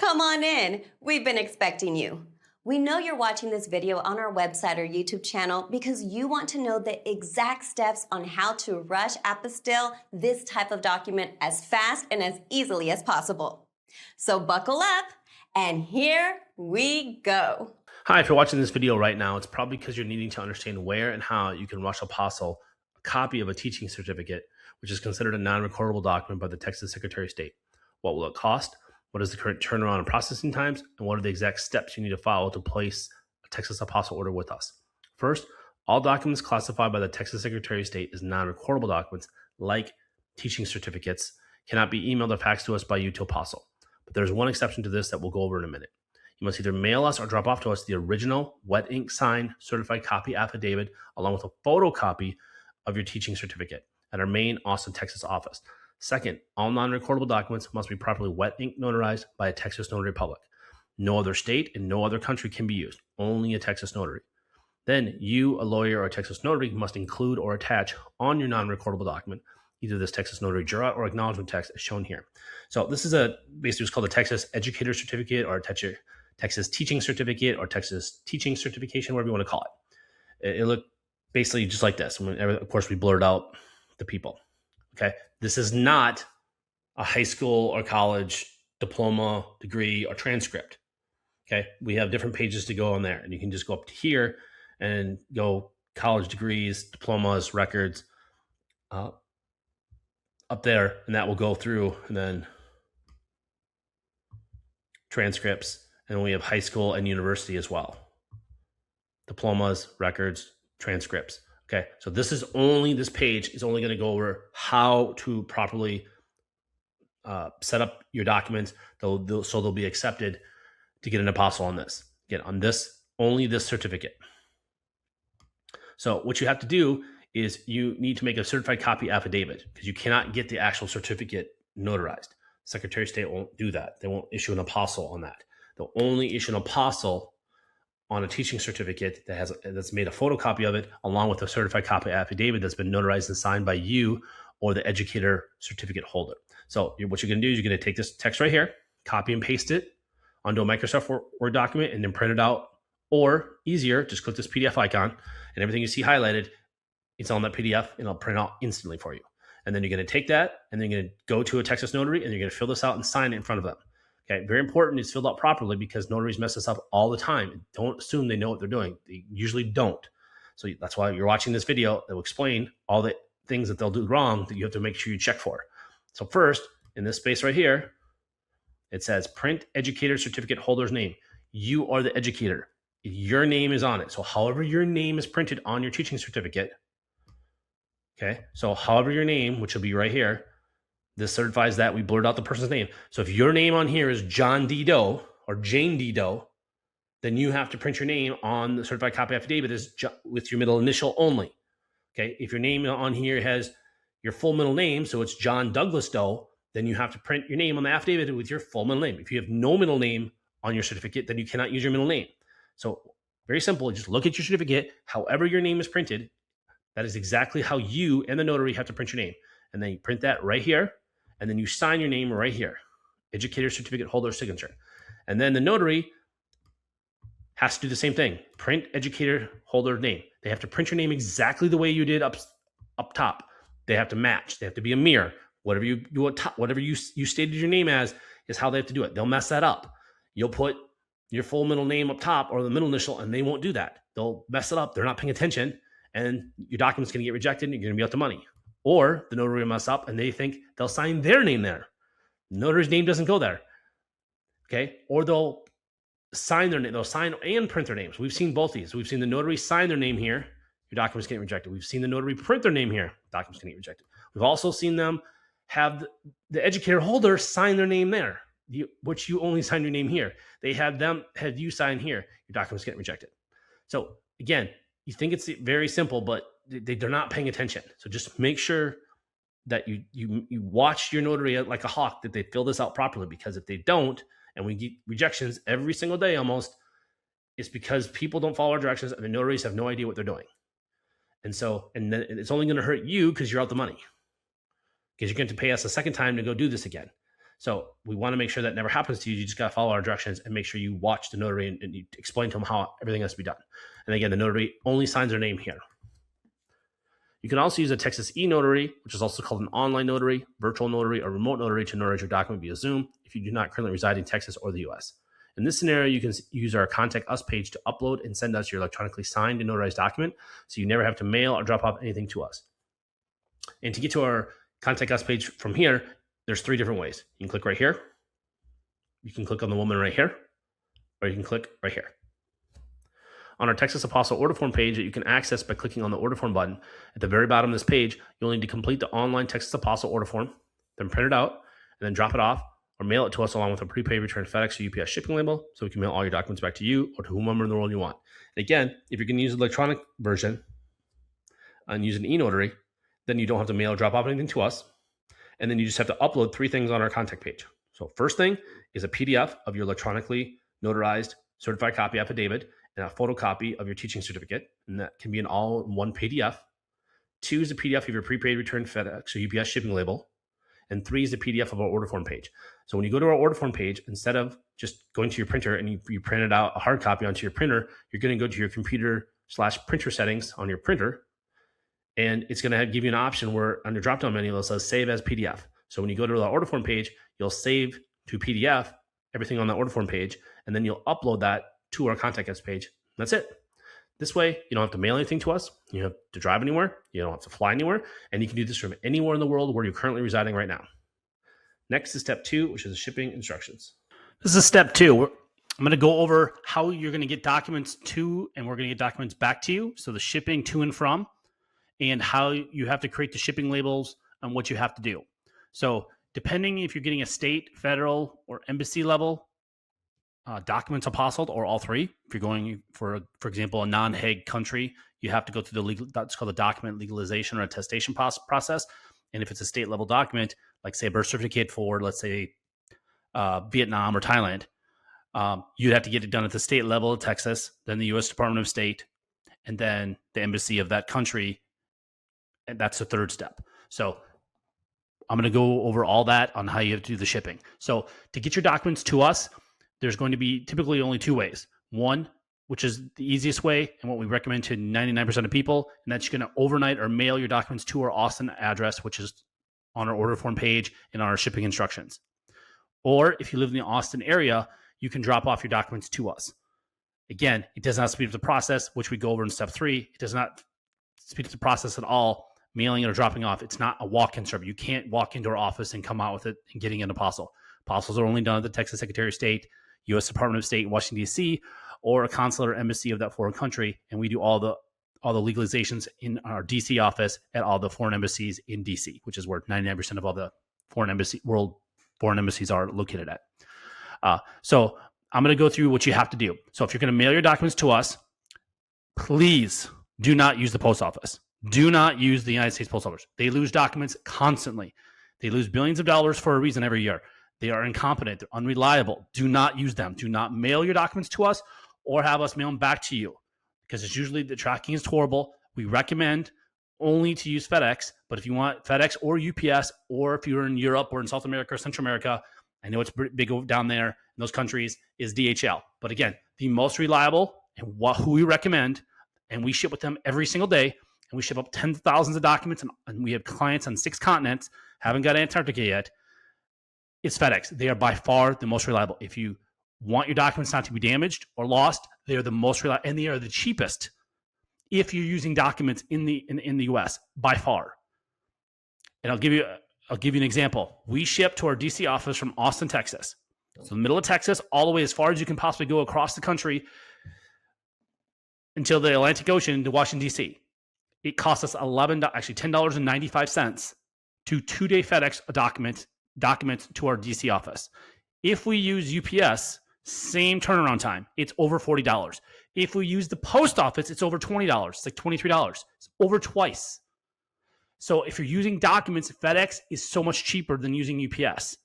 Come on in. We've been expecting you. We know you're watching this video on our website or YouTube channel because you want to know the exact steps on how to rush apostille this type of document as fast and as easily as possible. So buckle up, and here we go. Hi, if you're watching this video right now, it's probably because you're needing to understand where and how you can rush apostille a copy of a teaching certificate, which is considered a non-recordable document by the Texas Secretary of State. What will it cost? What is the current turnaround and processing times? And what are the exact steps you need to follow to place a Texas apostille order with us? First, all documents classified by the Texas Secretary of State as non-recordable documents, like teaching certificates, cannot be emailed or faxed to us by you to apostille. But there's one exception to this that we'll go over in a minute. You must either mail us or drop off to us the original wet ink signed certified copy affidavit along with a photocopy of your teaching certificate at our main Austin, Texas office. Second, all non-recordable documents must be properly wet ink notarized by a Texas notary public. No other state and no other country can be used, only a Texas notary. Then you, a lawyer or a Texas notary, must include or attach on your non-recordable document either this Texas notary jurat or acknowledgement text as shown here. So this is basically what's called a Texas educator certificate or a Texas teaching certificate or Texas teaching certification, whatever you want to call it. It looked basically just like this. Of course, we blurred out the people. Okay, this is not a high school or college diploma, degree, or transcript. Okay, we have different pages to go on there, and you can just go up to here and go college degrees, diplomas, records, up there, and that will go through, and then transcripts, and we have high school and university as well. Diplomas, records, transcripts. Okay, so this page is only going to go over how to properly set up your documents so they'll be accepted to get an apostille on this. Again, on this, only this certificate. So what you have to do is you need to make a certified copy affidavit because you cannot get the actual certificate notarized. Secretary of State won't do that. They won't issue an apostille on that. They'll only issue an apostille on a teaching certificate that's made a photocopy of it along with a certified copy affidavit that's been notarized and signed by you or the educator certificate holder. So what you're going to do is you're going to take this text right here, copy and paste it onto a Microsoft Word document and then print it out. Or easier, just click this PDF icon and everything you see highlighted, it's on that PDF and it'll print out instantly for you. And then you're going to take that and then you're going to go to a Texas notary and you're going to fill this out and sign it in front of them. Okay, very important it's filled out properly because notaries mess this up all the time. Don't assume they know what they're doing. They usually don't. So that's why you're watching this video that will explain all the things that they'll do wrong that you have to make sure you check for. So first, in this space right here, it says print educator certificate holder's name. You are the educator. Your name is on it. So however your name is printed on your teaching certificate, okay, so however your name, which will be right here, this certifies that we blurred out the person's name. So if your name on here is John D. Doe or Jane D. Doe, then you have to print your name on the certified copy affidavit with your middle initial only. Okay, if your name on here has your full middle name, so it's John Douglas Doe, then you have to print your name on the affidavit with your full middle name. If you have no middle name on your certificate, then you cannot use your middle name. So very simple, just look at your certificate, however your name is printed, that is exactly how you and the notary have to print your name. And then you print that right here, and then you sign your name right here, educator certificate holder signature. And then the notary has to do the same thing, print educator holder name. They have to print your name exactly the way you did up top. They have to match. They have to be a mirror. Whatever you stated your name as is how they have to do it. They'll mess that up. You'll put your full middle name up top or the middle initial, and they won't do that. They'll mess it up. They're not paying attention, and your document's going to get rejected, and you're going to be out the money. Or the notary will mess up, and they think they'll sign their name there. The notary's name doesn't go there. Okay? Or they'll sign their name. They'll sign and print their names. We've seen both these. We've seen the notary sign their name here. Your document's getting rejected. We've seen the notary print their name here. Document's going to get rejected. We've also seen them have the educator holder sign their name there, which you only sign your name here. They have you sign here. Your document's getting rejected. So again, you think it's very simple, but they're not paying attention. So just make sure that you watch your notary like a hawk, that they fill this out properly, because if they don't, and we get rejections every single day almost, it's because people don't follow our directions and the notaries have no idea what they're doing. And then it's only going to hurt you because you're out the money, because you're going to pay us a second time to go do this again. So we want to make sure that never happens to you. You just got to follow our directions and make sure you watch the notary and you explain to them how everything has to be done. And again, the notary only signs their name here. You can also use a Texas e-notary, which is also called an online notary, virtual notary, or remote notary to notarize your document via Zoom if you do not currently reside in Texas or the US. In this scenario, you can use our Contact Us page to upload and send us your electronically signed and notarized document, so you never have to mail or drop off anything to us. And to get to our Contact Us page from here, there's 3 different ways. You can click right here, you can click on the woman right here, or you can click right here. On our Texas Apostille order form page that you can access by clicking on the order form button, at the very bottom of this page, you'll need to complete the online Texas Apostille order form, then print it out, and then drop it off or mail it to us along with a prepaid return FedEx or UPS shipping label, so we can mail all your documents back to you or to whomever in the world you want. And again, if you're going to use the electronic version and use an e-notary, then you don't have to mail or drop off anything to us. And then you just have to upload 3 things on our contact page. So first thing is a PDF of your electronically notarized certified copy affidavit and a photocopy of your teaching certificate. And that can be an all-in-one PDF. 2 is a PDF of your prepaid return FedEx or UPS shipping label. And 3 is the PDF of our order form page. So when you go to our order form page, instead of just going to your printer and you printed out a hard copy onto your printer, you're going to go to your computer/printer settings on your printer. And it's going to give you an option where on your drop-down menu, it says Save as PDF. So when you go to the order form page, you'll save to PDF everything on the order form page, and then you'll upload that to our Contact Us page. That's it. This way, you don't have to mail anything to us. You don't have to drive anywhere. You don't have to fly anywhere. And you can do this from anywhere in the world where you're currently residing right now. Next is step 2, which is the shipping instructions. This is step 2. I'm going to go over how you're going to get documents to, and we're going to get documents back to you. So the shipping to and from, and how you have to create the shipping labels and what you have to do. So depending if you're getting a state, federal, or embassy level documents apostilled, or all 3. If you're going for example, a non-Hague country, you have to go through the legal, that's called the document legalization or attestation process. And if it's a state level document, like say a birth certificate for, let's say, Vietnam or Thailand, you'd have to get it done at the state level of Texas, then the U.S. Department of State, and then the embassy of that country. And that's the 3rd step. So I'm going to go over all that on how you have to do the shipping. So to get your documents to us, there's going to be typically only 2 ways. One, which is the easiest way and what we recommend to 99% of people, and that's you're going to overnight or mail your documents to our Austin address, which is on our order form page and on our shipping instructions. Or if you live in the Austin area, you can drop off your documents to us. Again, it does not speed up the process, which we go over in step 3. It does not speed up the process at all, mailing it or dropping off. It's not a walk-in service. You can't walk into our office and come out with it and getting an apostille. Apostils are only done at the Texas Secretary of State, U.S. Department of State in Washington, D.C., or a consulate or embassy of that foreign country, and we do all the legalizations in our D.C. office at all the foreign embassies in D.C., which is where 99% of all the foreign embassies are located at. So I'm going to go through what you have to do. So if you're going to mail your documents to us, please do not use the post office. Do not use the United States Post Office. They lose documents constantly. They lose billions of dollars for a reason every year. They are incompetent. They're unreliable. Do not use them. Do not mail your documents to us or have us mail them back to you, because it's usually the tracking is horrible. We recommend only to use FedEx, but if you want FedEx or UPS, or if you're in Europe or in South America or Central America, I know it's big down there in those countries, is DHL. But again, the most reliable and who we recommend, and we ship with them every single day, and we ship up tens of thousands of documents, and we have clients on 6 continents, haven't got Antarctica yet, is FedEx. They are by far the most reliable. If you want your documents not to be damaged or lost, they are the most reliable, and they are the cheapest if you're using documents in the US by far. And I'll give you an example. We ship to our DC office from Austin, Texas. So the middle of Texas, all the way as far as you can possibly go across the country until the Atlantic Ocean to Washington, DC. It costs us $10.95 to 2-day FedEx a document to our DC office. If we use UPS, same turnaround time, it's over $40. If we use the post office, it's over $20. It's like $23. It's over twice. So if you're using documents, FedEx is so much cheaper than using UPS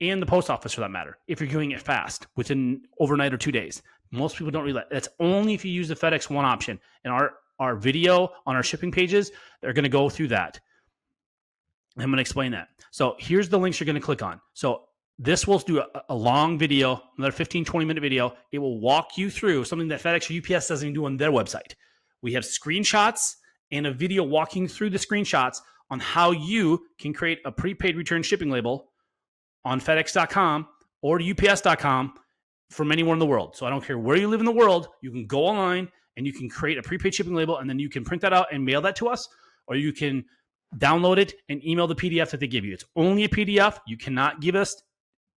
and the post office for that matter, if you're doing it fast within overnight or 2 days. Most people don't realize that's only if you use the FedEx One option. And our video on our shipping pages, they're going to go through that. I'm going to explain that. So here's the links you're going to click on. So this will do a long video, another 15, 20-minute video. It will walk you through something that FedEx or UPS doesn't even do on their website. We have screenshots and a video walking through the screenshots on how you can create a prepaid return shipping label on FedEx.com or UPS.com from anywhere in the world. So I don't care where you live in the world, you can go online and you can create a prepaid shipping label, and then you can print that out and mail that to us, or you can download it and email the PDF that they give you. It's only a PDF. You cannot give us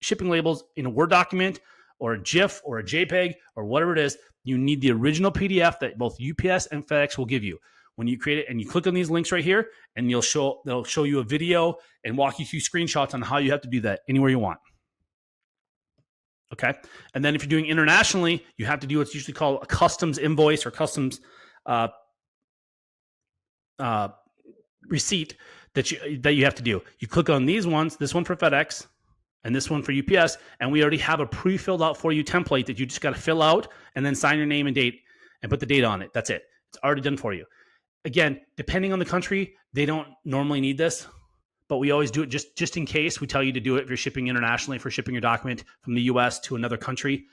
shipping labels in a Word document or a GIF or a JPEG or whatever it is. You need the original PDF that both UPS and FedEx will give you. When you create it and you click on these links right here, and they'll show you a video and walk you through screenshots on how you have to do that anywhere you want. Okay. And then if you're doing internationally, you have to do what's usually called a customs invoice or customs receipt that you have to do. You click on these ones, this one for FedEx and this one for UPS, and we already have a pre-filled out for you template that you just got to fill out and then sign your name and date and put the date on it. That's it. It's already done for you. Again, depending on the country, they don't normally need this, but we always do it just in case. We tell you to do it if you're shipping internationally, for shipping your document from the US to another country.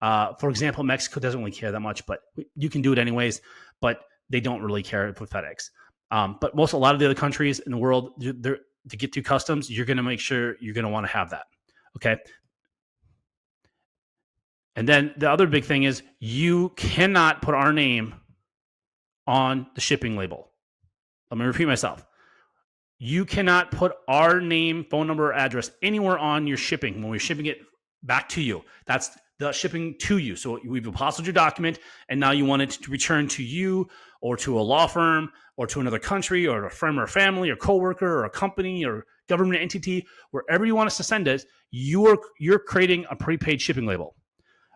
For example, Mexico doesn't really care that much, but you can do it anyways, but they don't really care with FedEx. But a lot of the other countries in the world, to get through customs, you're going to make sure you're going to want to have that. Okay. And then the other big thing is you cannot put our name on the shipping label. Let me repeat myself. You cannot put our name, phone number, or address anywhere on your shipping when we're shipping it back to you. That's the shipping to you. So we've apostilled your document, and now you want it to return to you or to a law firm or to another country or a friend or family or coworker or a company or government entity, wherever you want us to send it. You're creating a prepaid shipping label.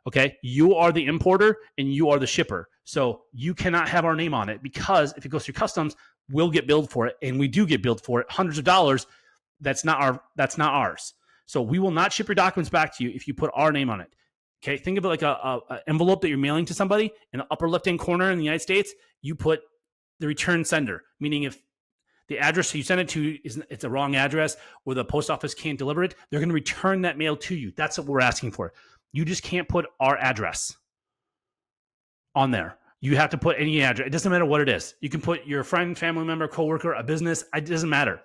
Okay, you are the importer and you are the shipper. So you cannot have our name on it, because if it goes through customs, we'll get billed for it, and we do get billed for it, hundreds of dollars. That's not ours. So we will not ship your documents back to you if you put our name on it. Okay, think of it like a envelope that you're mailing to somebody. In the upper left-hand corner in the United States, you put the return sender, meaning if the address you send it to it's a wrong address or the post office can't deliver it, they're going to return that mail to you. That's what we're asking for. You just can't put our address on there. You have to put any address. It doesn't matter what it is. You can put your friend, family member, coworker, a business. It doesn't matter.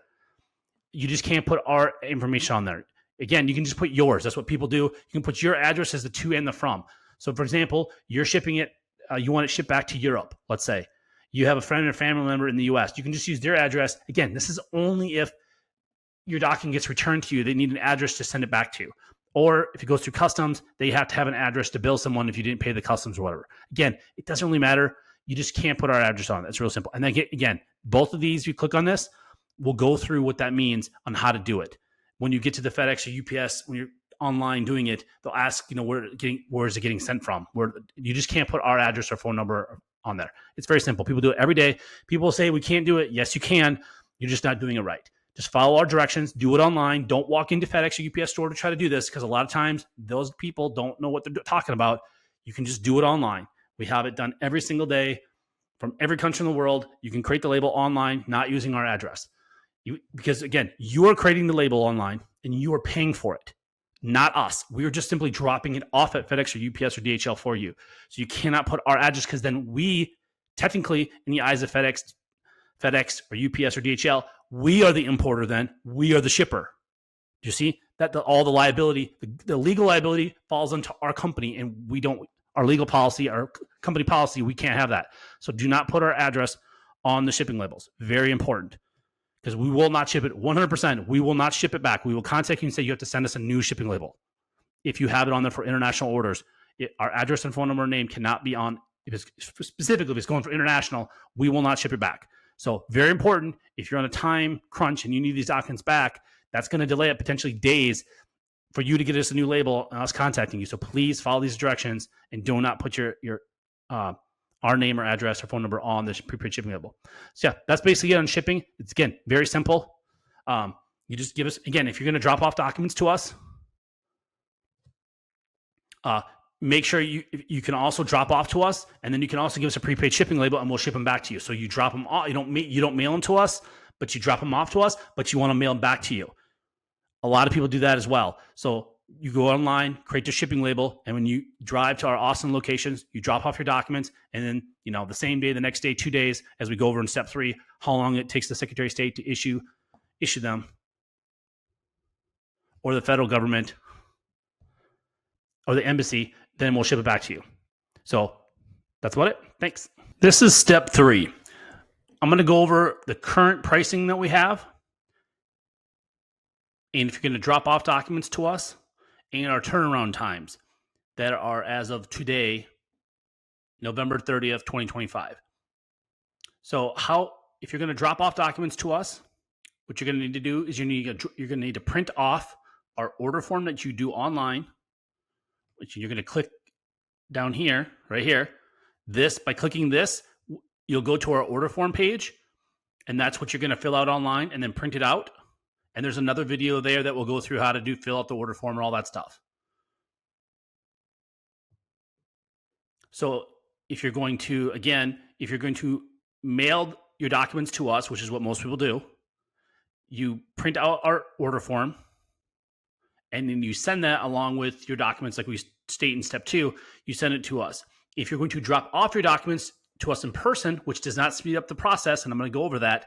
You just can't put our information on there. Again, you can just put yours. That's what people do. You can put your address as the to and the from. So, for example, you're shipping it. You want it shipped back to Europe, let's say. You have a friend or family member in the U.S. You can just use their address. Again, this is only if your document gets returned to you. They need an address to send it back to. Or if it goes through customs, they have to have an address to bill someone if you didn't pay the customs or whatever. Again, it doesn't really matter. You just can't put our address on it. It's real simple. And then again, both of these, you click on this, we'll go through what that means on how to do it. When you get to the FedEx or UPS, when you're online doing it, they'll ask, where is it getting sent from? You just can't put our address or phone number on there. It's very simple. People do it every day. People say we can't do it. Yes, you can. You're just not doing it right. Just follow our directions. Do it online. Don't walk into FedEx or UPS store to try to do this, because a lot of times those people don't know what they're talking about. You can just do it online. We have it done every single day from every country in the world. You can create the label online, not using our address. Because again, you are creating the label online and you are paying for it, not us. We are just simply dropping it off at FedEx or UPS or DHL for you. So you cannot put our address, because then we technically, in the eyes of FedEx or UPS or DHL, we are the importer then. We are the shipper. Do you see that all the liability, the legal liability falls onto our company, and we don't, our legal policy, our company policy, we can't have that. So do not put our address on the shipping labels. Very important, because we will not ship it 100%. We will not ship it back. We will contact you and say you have to send us a new shipping label. If you have it on there for international orders, our address and phone number and name cannot be on. Specifically, if it's going for international, we will not ship it back. So very important. If you're on a time crunch and you need these documents back, that's going to delay it potentially days for you to get us a new label and us contacting you. So please follow these directions and do not put our name or address or phone number on this prepaid shipping label. So yeah, that's basically it on shipping. It's, again, very simple. You just give us, again, if you're going to drop off documents to us, make sure you can also drop off to us, and then you can also give us a prepaid shipping label, and we'll ship them back to you. So you drop them off. You don't mail them to us, but you drop them off to us, but you want to mail them back to you. A lot of people do that as well. So you go online, create your shipping label, and when you drive to our Austin locations, you drop off your documents, and then, the same day, the next day, 2 days, as we go over in step 3, how long it takes the Secretary of State to issue them, or the federal government, or the embassy, then we'll ship it back to you. So that's about it. Thanks. This is step 3. I'm going to go over the current pricing that we have, and if you're going to drop off documents to us, and our turnaround times that are as of today, November 30th, 2025. So if you're going to drop off documents to us, what you're going to need to do is you're going to need to print off our order form that you do online, which you're going to click down here, right here. By clicking this, you'll go to our order form page, and that's what you're going to fill out online and then print it out. And there's another video there that will go through how to fill out the order form and all that stuff. So if you're going to mail your documents to us, which is what most people do, you print out our order form, and then you send that along with your documents like we state in step 2, you send it to us. If you're going to drop off your documents to us in person, which does not speed up the process, and I'm going to go over that,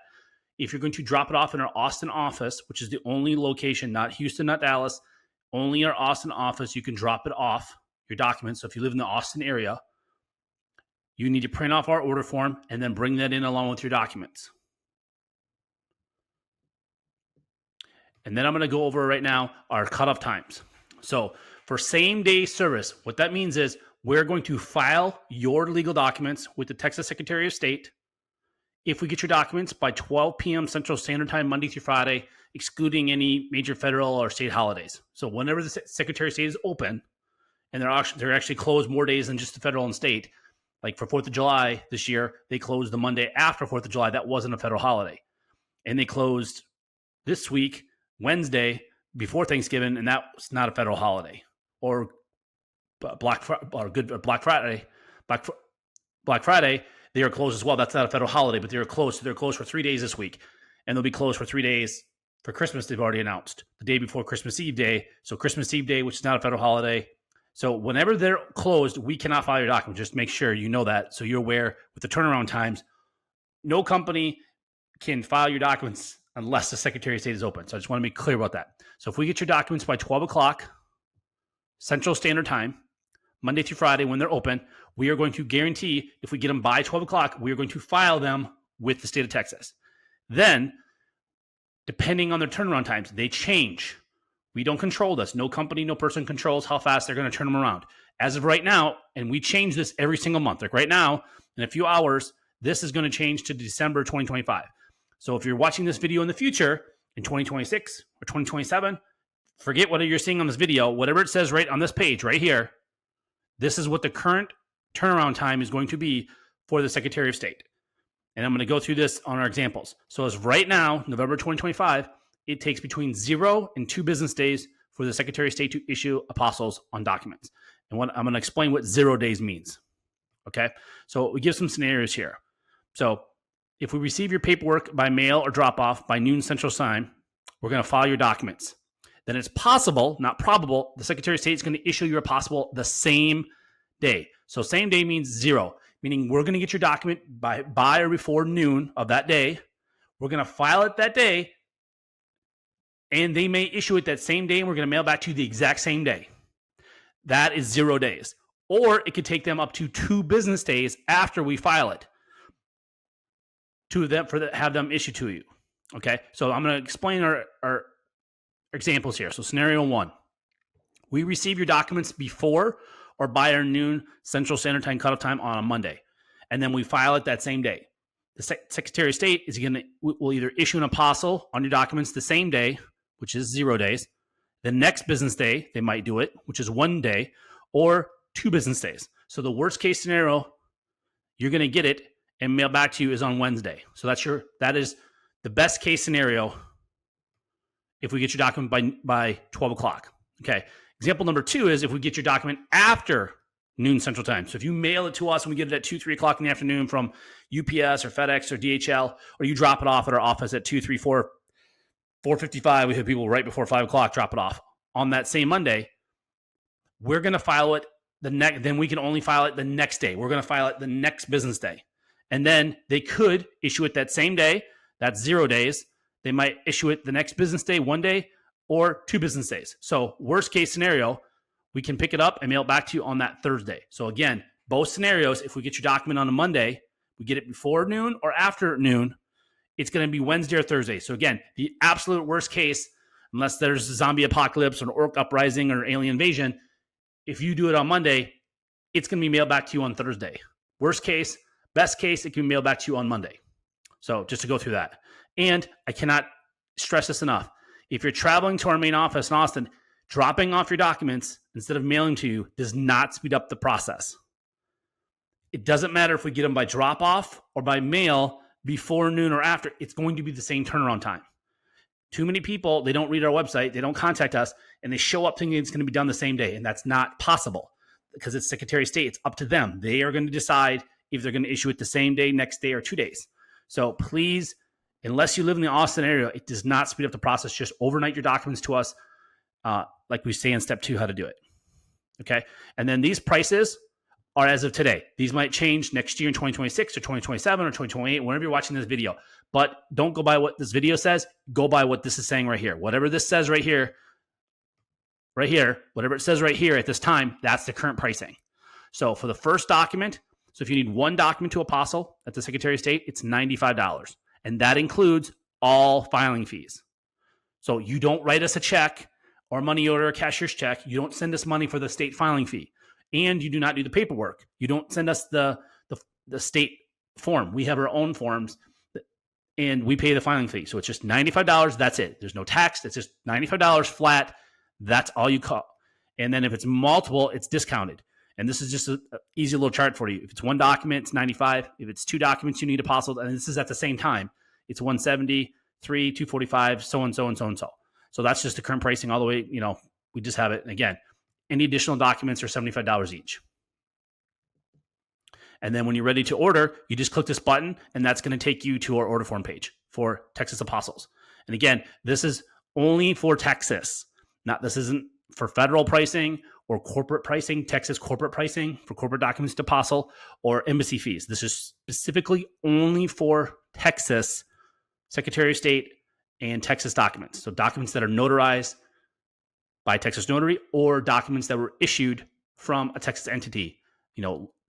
if you're going to drop it off in our Austin office, which is the only location, not Houston, not Dallas, only our Austin office, you can drop it off, your documents. So if you live in the Austin area, you need to print off our order form and then bring that in along with your documents. And then I'm going to go over right now our cutoff times. So for same day service, what that means is we're going to file your legal documents with the Texas Secretary of State if we get your documents by 12 p.m. Central Standard Time, Monday through Friday, excluding any major federal or state holidays. So whenever the Secretary of State is open, and they're actually closed more days than just the federal and state, like for 4th of July this year, they closed the Monday after 4th of July. That wasn't a federal holiday. And they closed this week, Wednesday, before Thanksgiving, and that was not a federal holiday. Or Black Friday, they are closed as well. That's not a federal holiday, but they're closed. So they're closed for 3 days this week, and they'll be closed for 3 days for Christmas. They've already announced the day before Christmas Eve Day. So Christmas Eve Day, which is not a federal holiday. So whenever they're closed, we cannot file your document. Just make sure you know that, so you're aware with the turnaround times. No company can file your documents unless the Secretary of State is open. So I just want to be clear about that. So if we get your documents by 12 o'clock Central Standard Time, Monday through Friday when they're open, we are going to guarantee if we get them by 12 o'clock, we are going to file them with the state of Texas. Then, depending on their turnaround times, they change. We don't control this. No company, no person controls how fast they're going to turn them around. As of right now, and we change this every single month. Like right now, in a few hours, this is going to change to December 2025. So if you're watching this video in the future, in 2026 or 2027, forget what you're seeing on this video. Whatever it says right on this page right here, this is what the current turnaround time is going to be for the Secretary of State. And I'm going to go through this on our examples. So as right now, November 2025, it takes between 0 and 2 business days for the Secretary of State to issue apostils on documents. And I'm going to explain what 0 days means. Okay? So we give some scenarios here. So if we receive your paperwork by mail or drop off by noon Central Time, we're going to file your documents. Then it's possible, not probable, the Secretary of State is going to issue your apostille the same day. So same day means 0, meaning we're going to get your document by or before noon of that day. We're going to file it that day, and they may issue it that same day, and we're going to mail back to you the exact same day. That is 0 days. Or it could take them up to 2 business days after we file it have them issued to you. Okay, so I'm going to explain our examples here. So scenario 1, we receive your documents before or by our noon Central Standard Time cutoff time on a Monday, and then we file it that same day. The Secretary of State will either issue an apostille on your documents the same day, which is 0 days. The next business day, they might do it, which is 1 day, or 2 business days. So the worst case scenario, you're going to get it and mail back to you is on Wednesday. So that is the best case scenario if we get your document by 12 o'clock. Okay. Example number 2 is if we get your document after noon Central Time. So if you mail it to us and we get it at 2, 3 o'clock in the afternoon from UPS or FedEx or DHL, or you drop it off at our office at 2, 3, 4, 4:55, we have people right before 5 o'clock drop it off on that same Monday, we're going to file it then we can only file it the next day. We're going to file it the next business day. And then they could issue it that same day. That's 0 days. They might issue it the next business day, 1 day, or 2 business days. So worst case scenario, we can pick it up and mail it back to you on that Thursday. So again, both scenarios, if we get your document on a Monday, we get it before noon or after noon, it's going to be Wednesday or Thursday. So again, the absolute worst case, unless there's a zombie apocalypse or an orc uprising or alien invasion, if you do it on Monday, it's going to be mailed back to you on Thursday. Worst case, best case, it can be mailed back to you on Monday. So just to go through that. And I cannot stress this enough. If you're traveling to our main office in Austin, dropping off your documents instead of mailing to you does not speed up the process. It doesn't matter if we get them by drop off or by mail before noon or after, it's going to be the same turnaround time. Too many people, they don't read our website, they don't contact us, and they show up thinking it's going to be done the same day. And that's not possible because it's Secretary of State. It's up to them. They are going to decide if they're going to issue it the same day, next day, or 2 days. So please, unless you live in the Austin area, it does not speed up the process. Just overnight your documents to us, like we say in step 2, how to do it. Okay. And then these prices are as of today. These might change next year in 2026 or 2027 or 2028, whenever you're watching this video. But don't go by what this video says. Go by what this is saying right here. Whatever this says right here, whatever it says right here at this time, that's the current pricing. So for the first document, so if you need one document to Apostille at the Secretary of State, it's $95. And that includes all filing fees. So you don't write us a check or a money order, a cashier's check. You don't send us money for the state filing fee. And you do not do the paperwork. You don't send us the state form. We have our own forms, and we pay the filing fee. So it's just $95. That's it. There's no tax. It's just $95 flat. That's all you call. And then if it's multiple, it's discounted. And this is just an easy little chart for you. If it's one document, it's $95. If it's 2 documents, you need Apostille, and this is at the same time, it's $170, 3, $245, so and so and so and so. So that's just the current pricing all the way. We just have it. And again, any additional documents are $75 each. And then when you're ready to order, you just click this button, and that's going to take you to our order form page for Texas Apostles. And again, this is only for Texas. This isn't for federal pricing or corporate pricing, Texas corporate pricing for corporate documents to Apostille or embassy fees. This is specifically only for Texas Secretary of State and Texas documents. So documents that are notarized by Texas Notary or documents that were issued from a Texas entity,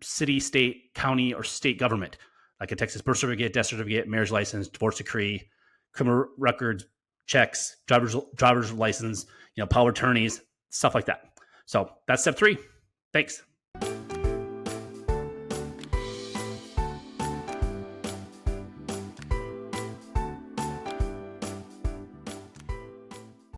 city, state, county, or state government, like a Texas birth certificate, death certificate, marriage license, divorce decree, criminal records, checks, driver's license, power of attorneys, stuff like that. So that's step 3. Thanks.